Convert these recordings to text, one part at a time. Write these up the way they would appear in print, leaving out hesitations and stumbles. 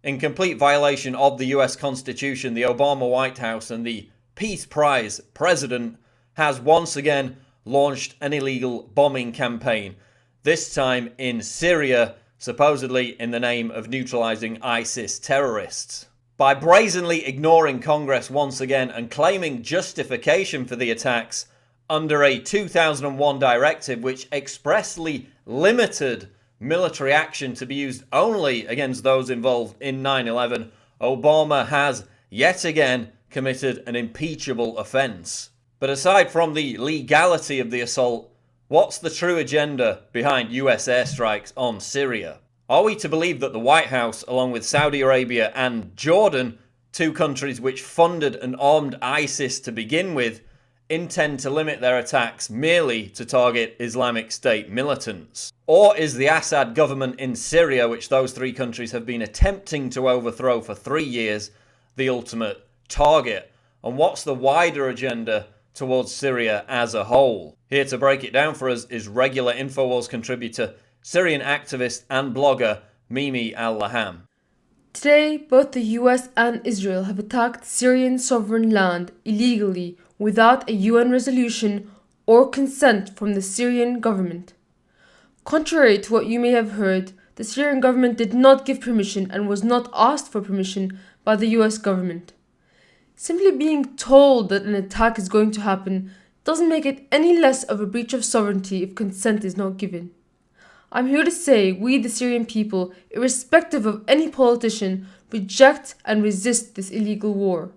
In complete violation of the US Constitution, the Obama White House and the Peace Prize president has once again launched an illegal bombing campaign, this time in Syria, supposedly in the name of neutralizing ISIS terrorists. By brazenly ignoring Congress once again and claiming justification for the attacks under a 2001 directive which expressly limited military action to be used only against those involved in 9/11, Obama has yet again committed an impeachable offence. But aside from the legality of the assault, what's the true agenda behind US airstrikes on Syria? Are we to believe that the White House, along with Saudi Arabia and Jordan, two countries which funded and armed ISIS to begin with, intend to limit their attacks merely to target Islamic State militants? Or is the Assad government in Syria, which those three countries have been attempting to overthrow for 3 years, the ultimate target? And what's the wider agenda towards Syria as a whole? Here to break it down for us is regular InfoWars contributor, Syrian activist and blogger Mimi Al-Laham. Today, both the US and Israel have attacked Syrian sovereign land illegally without a UN resolution or consent from the Syrian government. Contrary to what you may have heard, the Syrian government did not give permission and was not asked for permission by the US government. Simply being told that an attack is going to happen doesn't make it any less of a breach of sovereignty if consent is not given. I'm here to say we, the Syrian people, irrespective of any politician, reject and resist this illegal war.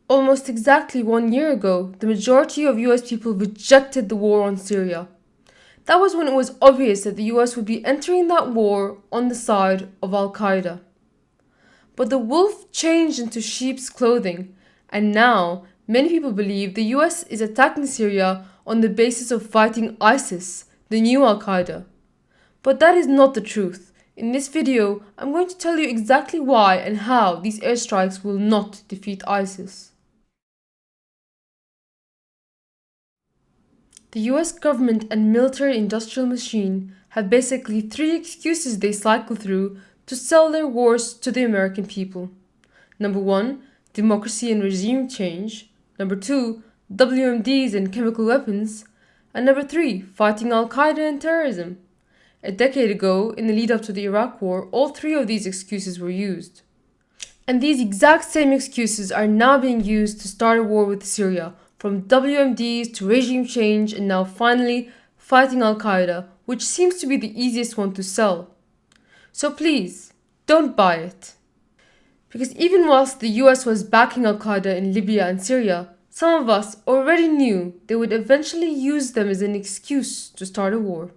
Almost exactly 1 year ago, the majority of US people rejected the war on Syria. That was when it was obvious that the US would be entering that war on the side of Al-Qaeda. But the wolf changed into sheep's clothing, and now many people believe the US is attacking Syria on the basis of fighting ISIS, the new Al-Qaeda. But that is not the truth. In this video, I'm going to tell you exactly why and how these airstrikes will not defeat ISIS. The US government and military-industrial machine have basically 3 excuses they cycle through to sell their wars to the American people. Number 1, democracy and regime change. Number 2, WMDs and chemical weapons. And number 3, fighting Al-Qaeda and terrorism. A decade ago, in the lead-up to the Iraq War, all 3 of these excuses were used. And these exact same excuses are now being used to start a war with Syria, from WMDs to regime change and now finally fighting Al-Qaeda, which seems to be the easiest one to sell. So please, don't buy it. Because even whilst the US was backing Al-Qaeda in Libya and Syria, some of us already knew they would eventually use them as an excuse to start a war.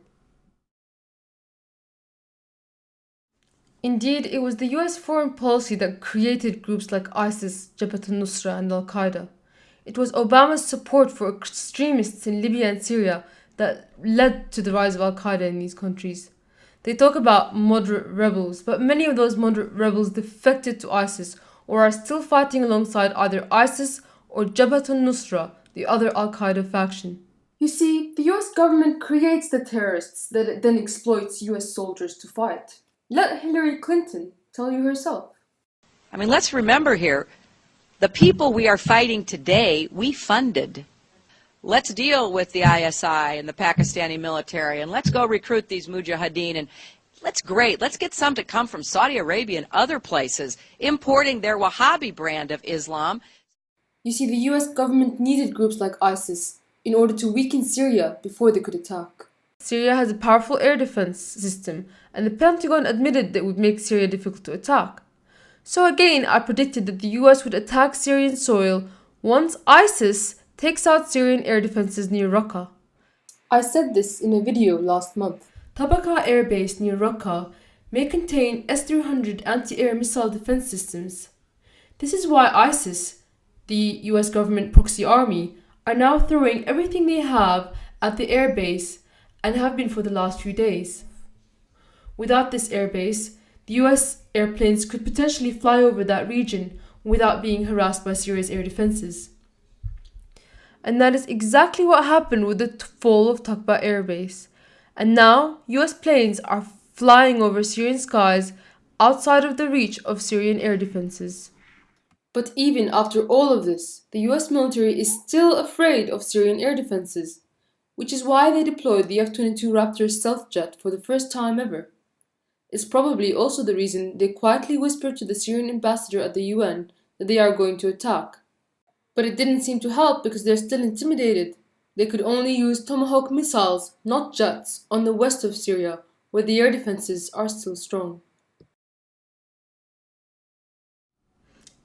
Indeed, it was the US foreign policy that created groups like ISIS, Jabhat al-Nusra and Al-Qaeda. It was Obama's support for extremists in Libya and Syria that led to the rise of Al-Qaeda in these countries. They talk about moderate rebels, but many of those moderate rebels defected to ISIS or are still fighting alongside either ISIS or Jabhat al-Nusra, the other Al-Qaeda faction. You see, the US government creates the terrorists that it then exploits US soldiers to fight. Let Hillary Clinton tell you herself. I mean, let's remember here, the people we are fighting today, we funded. Let's deal with the ISI and the Pakistani military, and let's go recruit these mujahideen, and let's get some to come from Saudi Arabia and other places, importing their Wahhabi brand of Islam. You see, the US government needed groups like ISIS in order to weaken Syria before they could attack. Syria has a powerful air defense system, and the Pentagon admitted that it would make Syria difficult to attack. So again, I predicted that the US would attack Syrian soil once ISIS takes out Syrian air defenses near Raqqa. I said this in a video last month. Tabqa Air Base near Raqqa may contain S-300 anti-air missile defense systems. This is why ISIS, the US government proxy army, are now throwing everything they have at the air base and have been for the last few days. Without this air base, the US airplanes could potentially fly over that region without being harassed by Syria's air defenses. And that is exactly what happened with the fall of Tabqa Air Base. And now, US planes are flying over Syrian skies outside of the reach of Syrian air defenses. But even after all of this, the US military is still afraid of Syrian air defenses, which is why they deployed the F-22 Raptor stealth jet for the first time ever. It's probably also the reason they quietly whispered to the Syrian ambassador at the UN that they are going to attack. But it didn't seem to help because they're still intimidated. They could only use Tomahawk missiles, not jets, on the west of Syria, where the air defenses are still strong.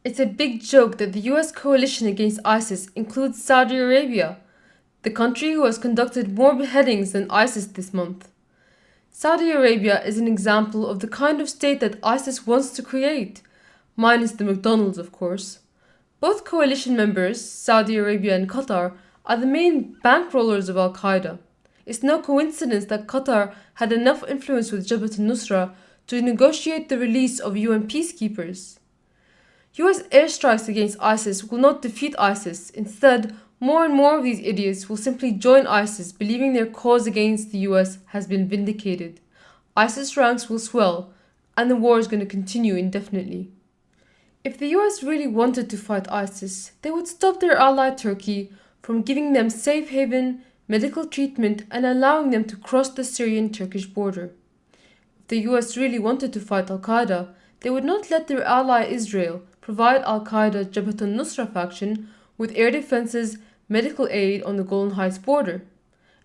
It's a big joke that the US coalition against ISIS includes Saudi Arabia, the country who has conducted more beheadings than ISIS this month. Saudi Arabia is an example of the kind of state that ISIS wants to create, minus the McDonald's, of course. Both coalition members, Saudi Arabia and Qatar, are the main bankrollers of Al-Qaeda. It's no coincidence that Qatar had enough influence with Jabhat al-Nusra to negotiate the release of UN peacekeepers. US airstrikes against ISIS will not defeat ISIS. Instead, more and more of these idiots will simply join ISIS, believing their cause against the US has been vindicated. ISIS ranks will swell, and the war is going to continue indefinitely. If the US really wanted to fight ISIS, they would stop their ally Turkey from giving them safe haven, medical treatment, and allowing them to cross the Syrian-Turkish border. If the US really wanted to fight Al-Qaeda, they would not let their ally Israel provide Al-Qaeda Jabhat al-Nusra faction with air defenses, medical aid on the Golan Heights border.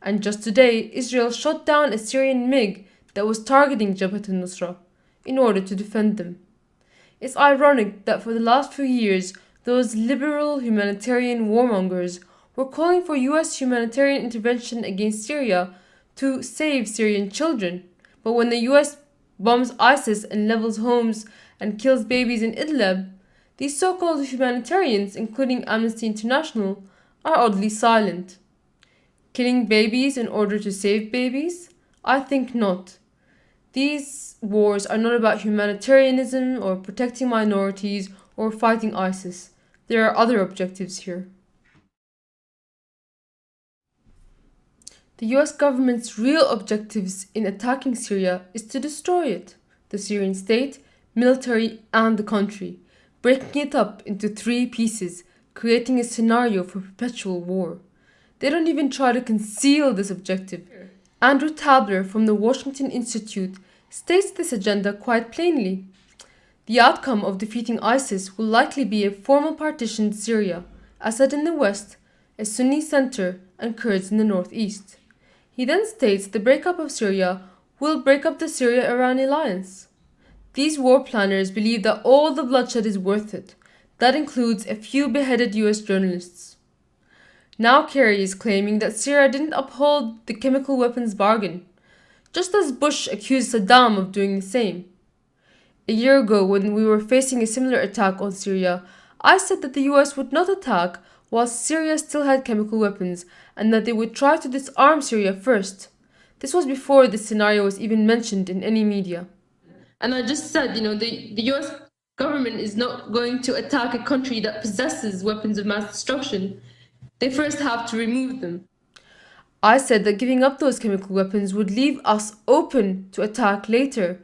And just today, Israel shot down a Syrian MiG that was targeting Jabhat al-Nusra in order to defend them. It's ironic that for the last few years, those liberal humanitarian warmongers were calling for US humanitarian intervention against Syria to save Syrian children. But when the US bombs ISIS and levels homes and kills babies in Idlib, these so-called humanitarians, including Amnesty International, are oddly silent. Killing babies in order to save babies? I think not. These wars are not about humanitarianism or protecting minorities or fighting ISIS. There are other objectives here. The US government's real objectives in attacking Syria is to destroy it, the Syrian state, military, and the country, breaking it up into 3 pieces, creating a scenario for perpetual war. They don't even try to conceal this objective. Andrew Tabler from the Washington Institute states this agenda quite plainly. The outcome of defeating ISIS will likely be a formal partitioned Syria, Assad in the west, a Sunni center, and Kurds in the northeast. He then states the breakup of Syria will break up the Syria-Iran alliance. These war planners believe that all the bloodshed is worth it. That includes a few beheaded US journalists. Now Kerry is claiming that Syria didn't uphold the chemical weapons bargain, just as Bush accused Saddam of doing the same. A year ago, when we were facing a similar attack on Syria, I said that the US would not attack while Syria still had chemical weapons, and that they would try to disarm Syria first. This was before this scenario was even mentioned in any media. And I just said, the US government is not going to attack a country that possesses weapons of mass destruction. They first have to remove them. I said that giving up those chemical weapons would leave us open to attack later,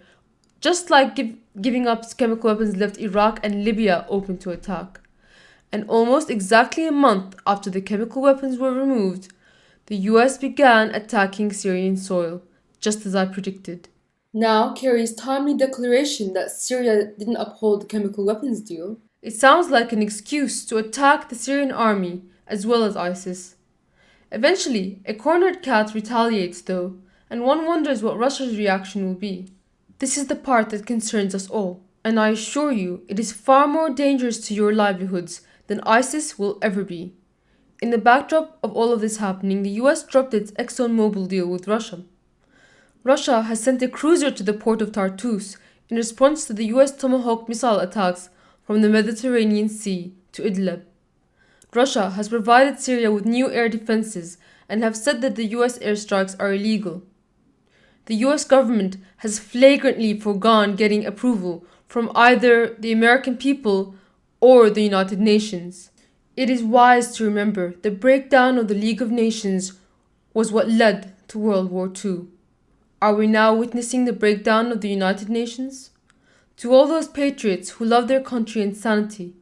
just like giving up chemical weapons left Iraq and Libya open to attack. And almost exactly a month after the chemical weapons were removed, the US began attacking Syrian soil, just as I predicted. Now, Kerry's timely declaration that Syria didn't uphold the chemical weapons deal, it sounds like an excuse to attack the Syrian army as well as ISIS. Eventually, a cornered cat retaliates though, and one wonders what Russia's reaction will be. This is the part that concerns us all, and I assure you it is far more dangerous to your livelihoods than ISIS will ever be. In the backdrop of all of this happening, the US dropped its ExxonMobil deal with Russia. Russia has sent a cruiser to the port of Tartus in response to the US Tomahawk missile attacks from the Mediterranean Sea to Idlib. Russia has provided Syria with new air defenses and have said that the US airstrikes are illegal. The US government has flagrantly foregone getting approval from either the American people or the United Nations. It is wise to remember the breakdown of the League of Nations was what led to World War II. Are we now witnessing the breakdown of the United Nations? To all those patriots who love their country and sanity,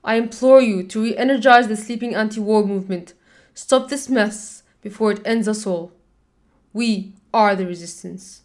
I implore you to re-energize the sleeping anti-war movement. Stop this mess before it ends us all. We are the resistance.